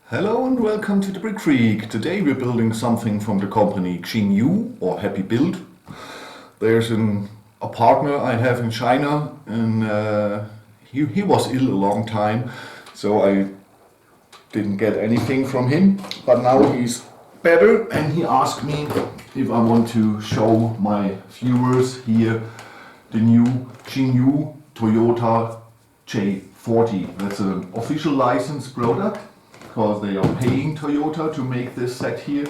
Hello and welcome to the Brick Freak. Today we're building something from the company Xinyu or Happy Build. There's a partner I have in China and he was ill a long time, so I didn't get anything from him, but now he's better and he asked me if I want to show my viewers here the new Xinyu Toyota J40. That's an official licensed product because they are paying Toyota to make this set here,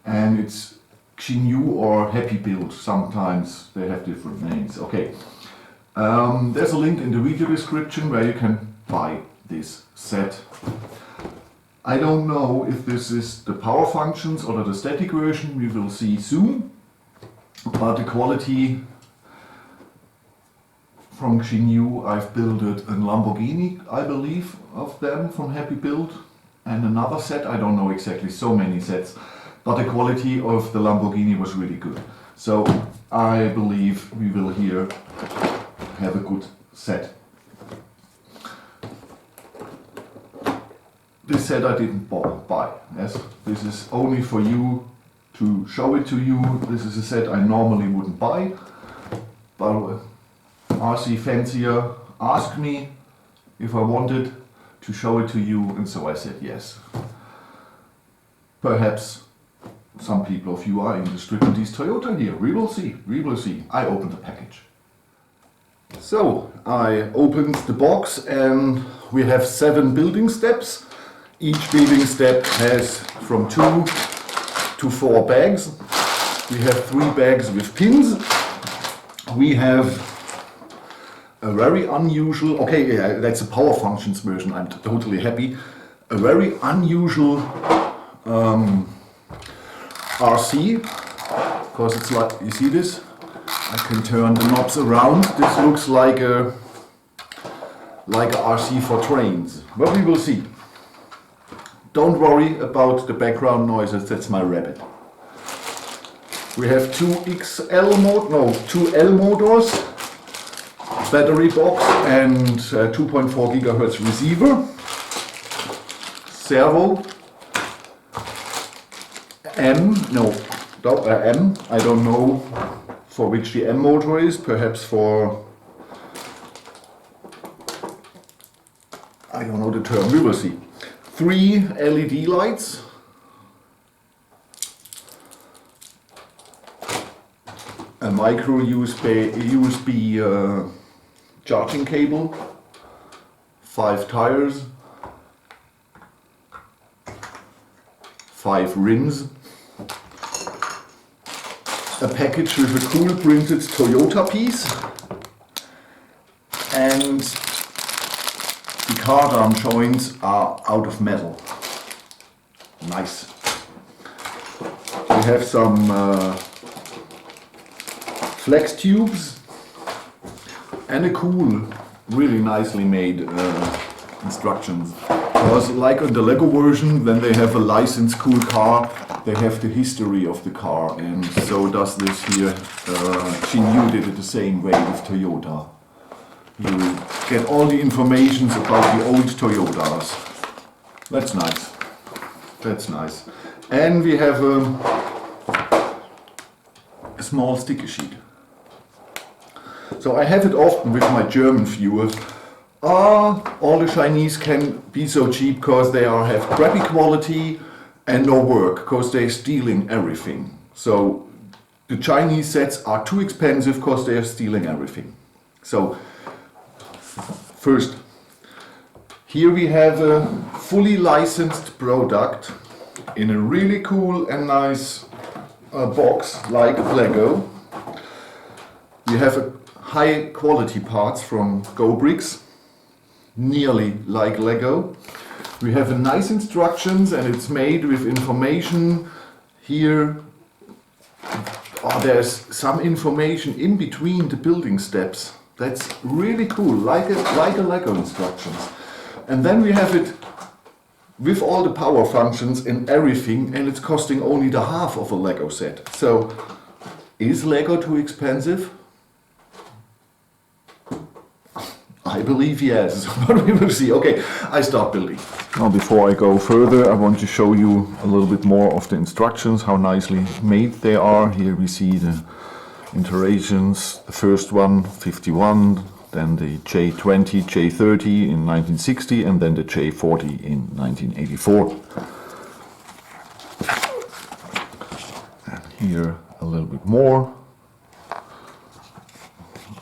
and it's Xinyu or Happy Build. Sometimes they have different names. Okay, there's a link in the video description where you can buy this set. I don't know if this is the power functions or the static version, we will see soon, but the quality from Xinyu, I've built it in Lamborghini, I believe, of them from Happy Build, and another set, I don't know exactly, so many sets, but the quality of the Lamborghini was really good. So I believe we will here have a good set. This set I didn't buy, yes, this is only for you to show it to you. This is a set I normally wouldn't buy, but RC Fancier asked me if I wanted to show it to you, and so I said yes. Perhaps some people of you are interested in this Toyota here. We will see, we will see. I opened the package. So I opened the box and we have 7 building steps. Each building step has from 2 to 4 bags. We have 3 bags with pins. We have a very unusual, okay, yeah, that's a power functions version, I'm totally happy. A very unusual RC, because it's like, you see this? I can turn the knobs around. This looks like a RC for trains, but we will see. Don't worry about the background noises, that's my rabbit. We have 2 L motors, battery box and 2.4 gigahertz receiver, servo, M, I don't know for which the M motor is, perhaps for, I don't know the term, we will see. 3 LED lights, a micro USB charging cable, 5 tires, 5 rims, a package with a cool printed Toyota piece, and the card arm joints are out of metal. Nice. We have some flex tubes and a cool, really nicely made instructions. Because like on the Lego version, when they have a licensed cool car, they have the history of the car, and so does this here. Xinyu did it the same way with Toyota. You get all the information about the old Toyotas. That's nice. That's nice. And we have a small sticker sheet. So I have it often with my German viewers. All the Chinese can be so cheap because they have crappy quality and no work, because they're stealing everything. So the Chinese sets are too expensive because they are stealing everything. So first, here we have a fully licensed product in a really cool and nice box like Lego. We have high quality parts from GoBricks, nearly like Lego. We have nice instructions and it's made with information here. There's some information in between the building steps. That's really cool, like a Lego instructions. And then we have it with all the power functions and everything, and it's costing only the half of a Lego set. So, is Lego too expensive? I believe yes, but we will see. Okay, I start building. Now before I go further, I want to show you a little bit more of the instructions, how nicely made they are. Here we see the iterations, the first one, 51, then the J20, J30 in 1960, and then the J40 in 1984. And here a little bit more.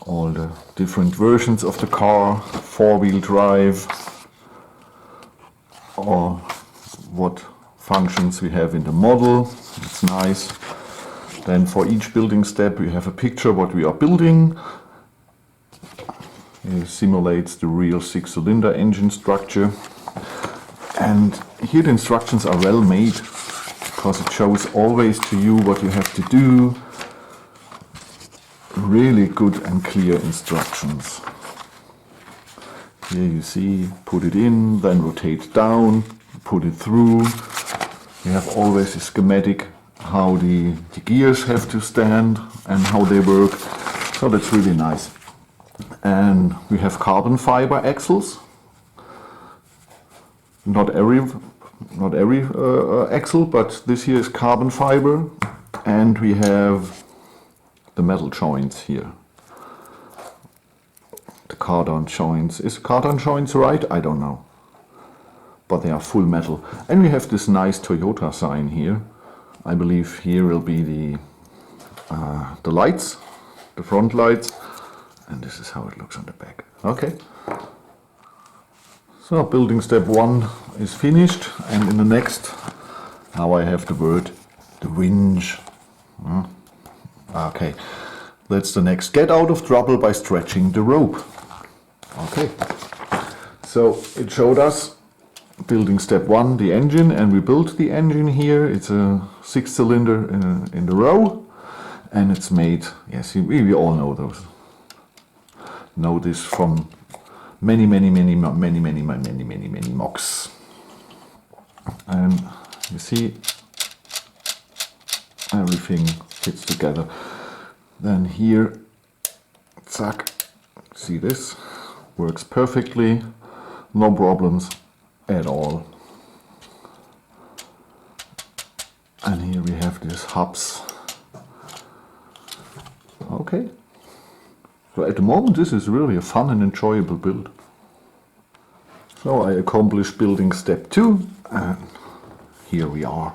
All the different versions of the car, four-wheel drive, or what functions we have in the model. It's nice. Then for each building step we have a picture what we are building. It simulates the real six-cylinder engine structure. And here the instructions are well made, because it shows always to you what you have to do. Really good and clear instructions. Here you see, put it in, then rotate down, put it through. You have always a schematic how the gears have to stand and how they work. So that's really nice. And we have carbon fiber axles. Not every axle, but this here is carbon fiber. And we have the metal joints here. The cardan joints. Is cardan joints right? I don't know. But they are full metal. And we have this nice Toyota sign here. I believe here will be the lights, the front lights. And this is how it looks on the back. Okay. So building step 1 is finished. And in the next, now I have the word, the winch. Okay, that's the next. Get out of trouble by stretching the rope. Okay, so it showed us building step 1, the engine, and we built the engine here. It's a 6-cylinder in the row, and it's made, yes, we all know those. Know this from many mocks. And you see, everything fits together. Then here, zack, see this, works perfectly, no problems at all. And here we have these hubs. Okay. So at the moment this is really a fun and enjoyable build. So I accomplished building step 2, and here we are.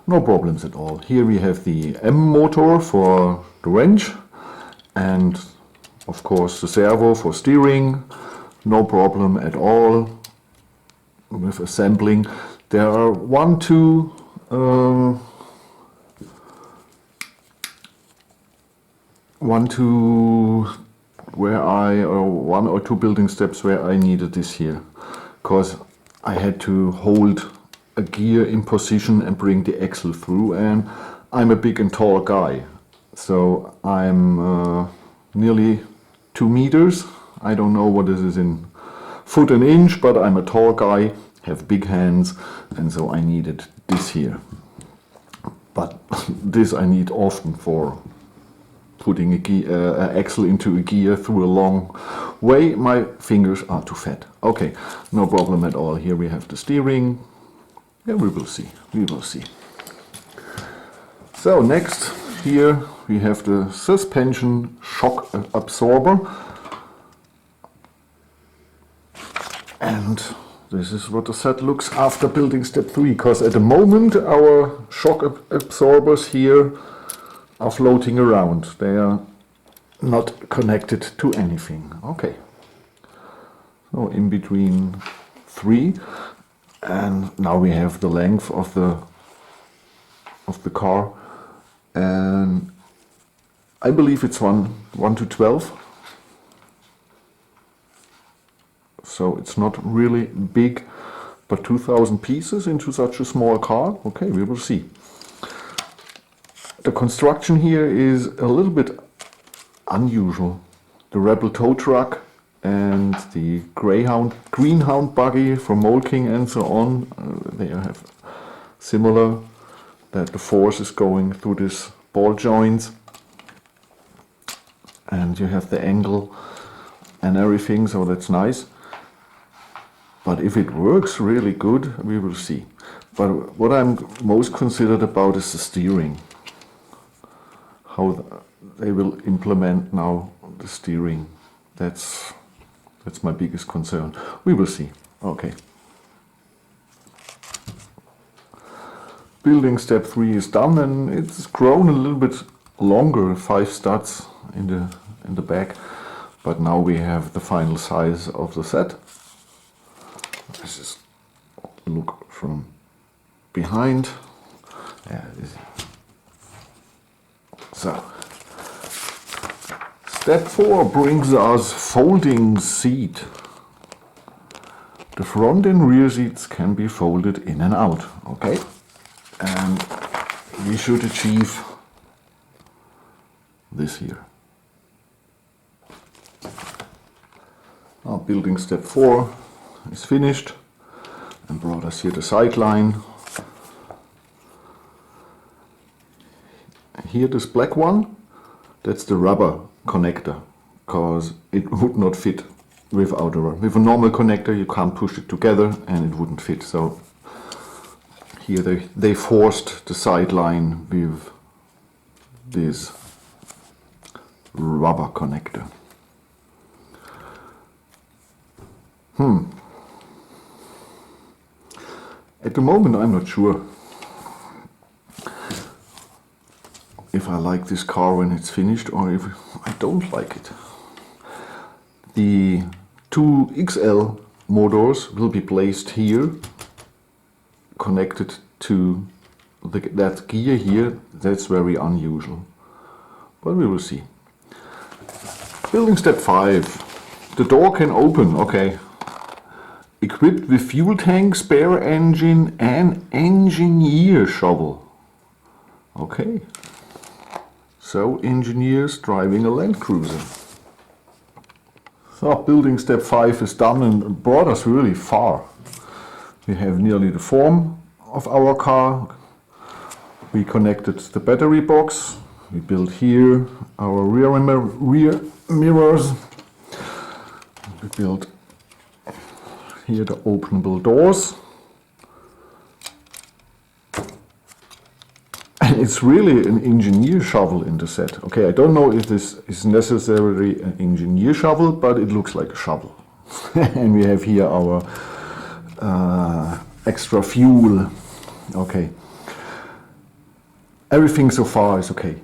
No problems at all. Here we have the M motor for the wrench, and of course the servo for steering. No problem at all with assembling. There are one or two building steps where I needed this here, because I had to hold a gear in position and bring the axle through, and I'm a big and tall guy, so I'm nearly 2 meters. I don't know what this is in foot and inch, but I'm a tall guy, have big hands, and so I needed this here. But this I need often for putting a axle into a gear through a long way. My fingers are too fat. Okay, no problem at all. Here we have the steering. Yeah, we will see. We will see. So next, here we have the suspension shock absorber. And this is what the set looks after building step 3, because at the moment our shock absorbers here are floating around. They are not connected to anything. Okay. So in between 3, and now we have the length of the car, and I believe it's 1 to 12. So it's not really big, but 2,000 pieces into such a small car. Okay, we will see. The construction here is a little bit unusual. The Rebel tow truck and the Greenhound buggy for Molking and so on, they have similar, that the force is going through these ball joints, and you have the angle and everything, so that's nice. But if it works really good, we will see. But what I'm most considered about is the steering. How they will implement now the steering. That's my biggest concern. We will see. Okay. Building step 3 is done, and it's grown a little bit longer, 5 studs in the back. But now we have the final size of the set. This is look from behind. Yeah, so step 4 brings us folding seat. The front and rear seats can be folded in and out. Okay, and we should achieve this here. Now building step 4 is finished and brought us here the sideline. Here this black one, that's the rubber connector, because it would not fit without a rubber. With a normal connector you can't push it together and it wouldn't fit. So here they forced the sideline with this rubber connector. At the moment I'm not sure if I like this car when it's finished or if I don't like it. The 2 XL motors will be placed here, connected to that gear here. That's very unusual, but we will see. Building step 5. The door can open, okay. Equipped with fuel tank, spare engine and engineer shovel. Okay. So engineers driving a Landcruiser. So building step 5 is done and brought us really far. We have nearly the form of our car. We connected the battery box. We built here our rear mirrors. We built here the openable doors. And it's really an engineer shovel in the set. Okay, I don't know if this is necessarily an engineer shovel, but it looks like a shovel. And we have here our extra fuel. Okay. Everything so far is okay.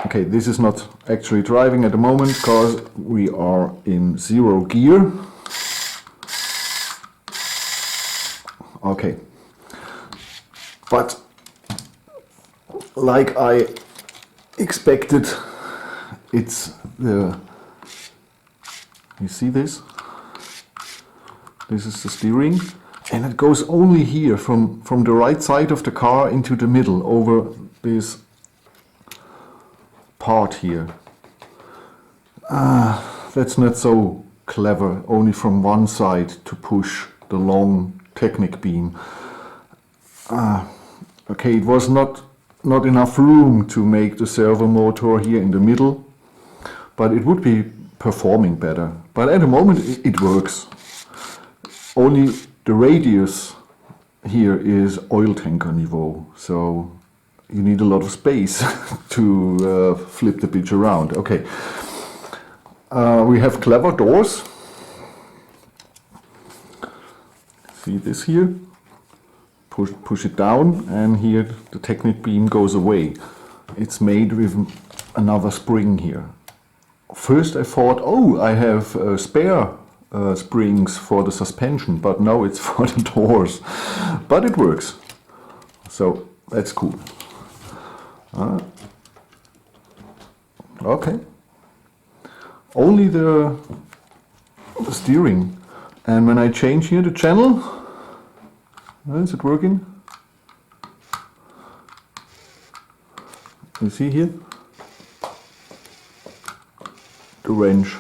Okay, this is not actually driving at the moment because we are in 0 gear. Okay, but like I expected, it's the, you see this? This is the steering, and it goes only here from the right side of the car into the middle over this part here. That's not so clever, only from one side to push the long Technic beam. Okay, it was not enough room to make the servo motor here in the middle, but it would be performing better. But at the moment it works. Only the radius here is oil tanker niveau, so you need a lot of space to flip the bitch around. Okay, we have clever doors. See this here? Push it down, and here the Technic beam goes away. It's made with another spring here. First I thought, oh, I have spare springs for the suspension, but no, it's for the doors. But it works, so that's cool. Okay. Only the steering. And when I change here the channel, is it working? You see here? The wrench.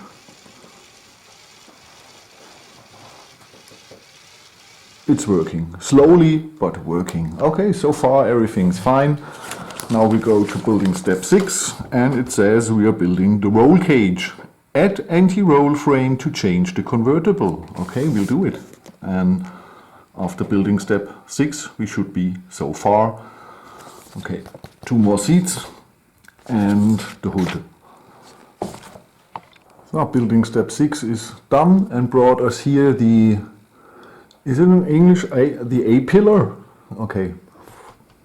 It's working. Slowly, but working. Okay, so far everything's fine. Now we go to building step 6, and it says we are building the roll cage. Add anti-roll frame to change the convertible. Okay, we'll do it. And after building step 6, we should be so far. Okay, 2 more seats and the hood. Now building step 6 is done and brought us here the, is it in English, the A pillar? Okay,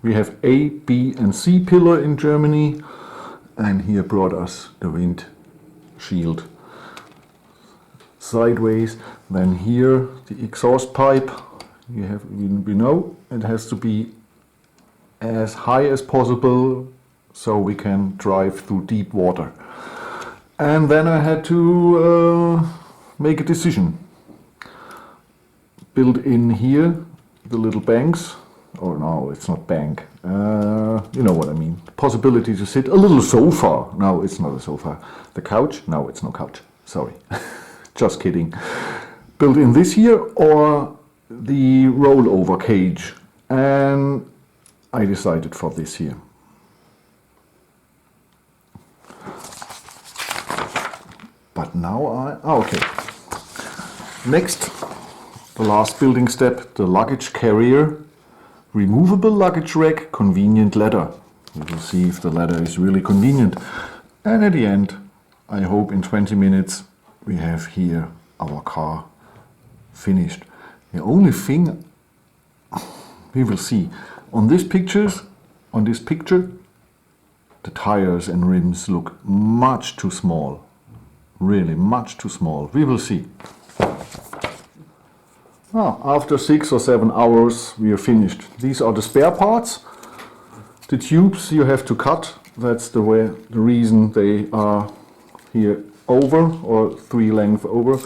we have A, B and C pillar in Germany, and here brought us the wind shield sideways. Then here the exhaust pipe, we know it has to be as high as possible so we can drive through deep water. And then I had to make a decision. Build in here the little banks, or no, it's not bank, you know what I mean. Possibility to sit, a little sofa. No, it's not a sofa. The couch? No, it's no couch. Sorry. Just kidding. Build in this here or the rollover cage. And I decided for this here. But now okay. Next, the last building step, the luggage carrier. Removable luggage rack, convenient ladder. We will see if the ladder is really convenient. And at the end, I hope in 20 minutes, we have here our car finished. The only thing we will see on this picture, the tires and rims look much too small. Really much too small. We will see. After 6 or 7 hours we are finished. These are the spare parts. The tubes you have to cut. That's the reason they are here over, or 3 lengths over.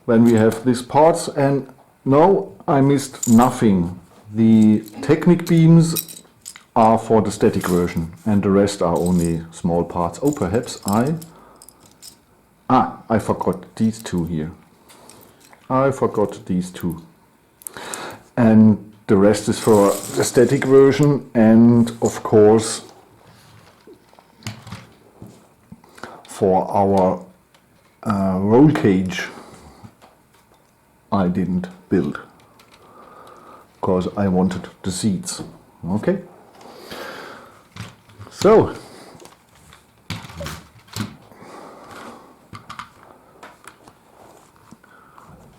Then we have these parts, and no, I missed nothing. The Technic beams are for the static version and the rest are only small parts. Oh, perhaps I forgot these 2 here. I forgot these 2. And the rest is for the static version, and of course for our roll cage I didn't build because I wanted the seats. Okay, so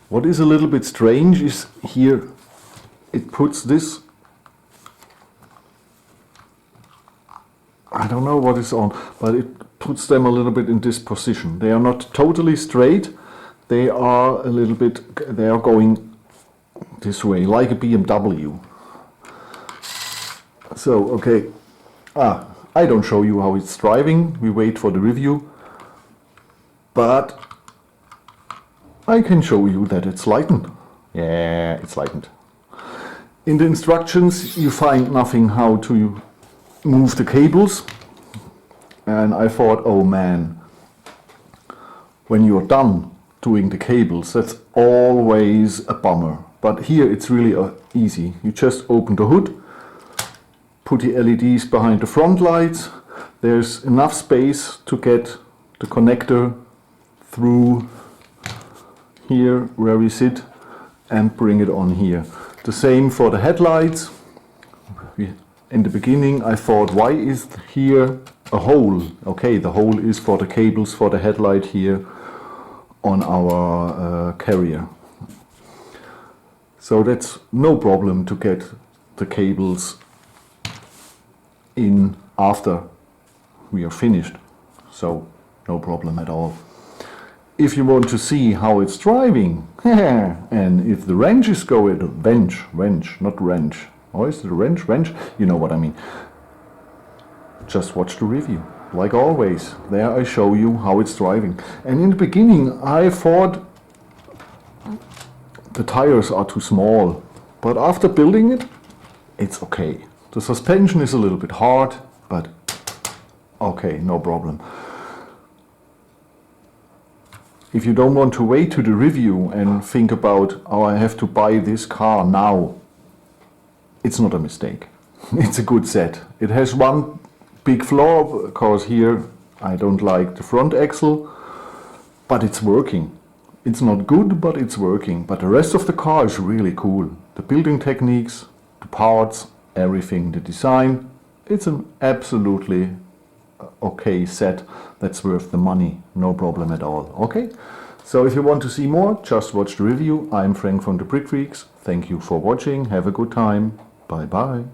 what is a little bit strange is here it puts this, I don't know what is on, but it puts them a little bit in this position. They are not totally straight, they are a little bit, they are going this way, like a BMW. So, okay, I don't show you how it's driving, we wait for the review, but I can show you that it's lightened. Yeah, it's lightened. In the instructions you find nothing how to move the cables, and I thought, oh man, when you're done doing the cables, that's always a bummer. But here it's really easy. You just open the hood, put the LEDs behind the front lights, there's enough space to get the connector through here where we sit and bring it on here. The same for the headlights. In the beginning I thought, why is here a hole? Okay, the hole is for the cables for the headlight here on our carrier. So that's no problem to get the cables in after we are finished. So no problem at all. If you want to see how it's driving, and if the wrench is going, wrench, not wrench. Or is it a wrench? Wrench? You know what I mean. Just watch the review. Like always, there I show you how it's driving. And in the beginning I thought the tires are too small. But after building it, it's okay. The suspension is a little bit hard, but okay, no problem. If you don't want to wait to the review and think about, oh, I have to buy this car now, it's not a mistake. It's a good set. It has one big flaw, because here I don't like the front axle, but it's working. It's not good, but it's working. But the rest of the car is really cool. The building techniques, the parts, everything, the design. It's an absolutely okay set that's worth the money. No problem at all. Okay? So if you want to see more, just watch the review. I'm Frank from the Brick Freaks. Thank you for watching. Have a good time. Bye bye.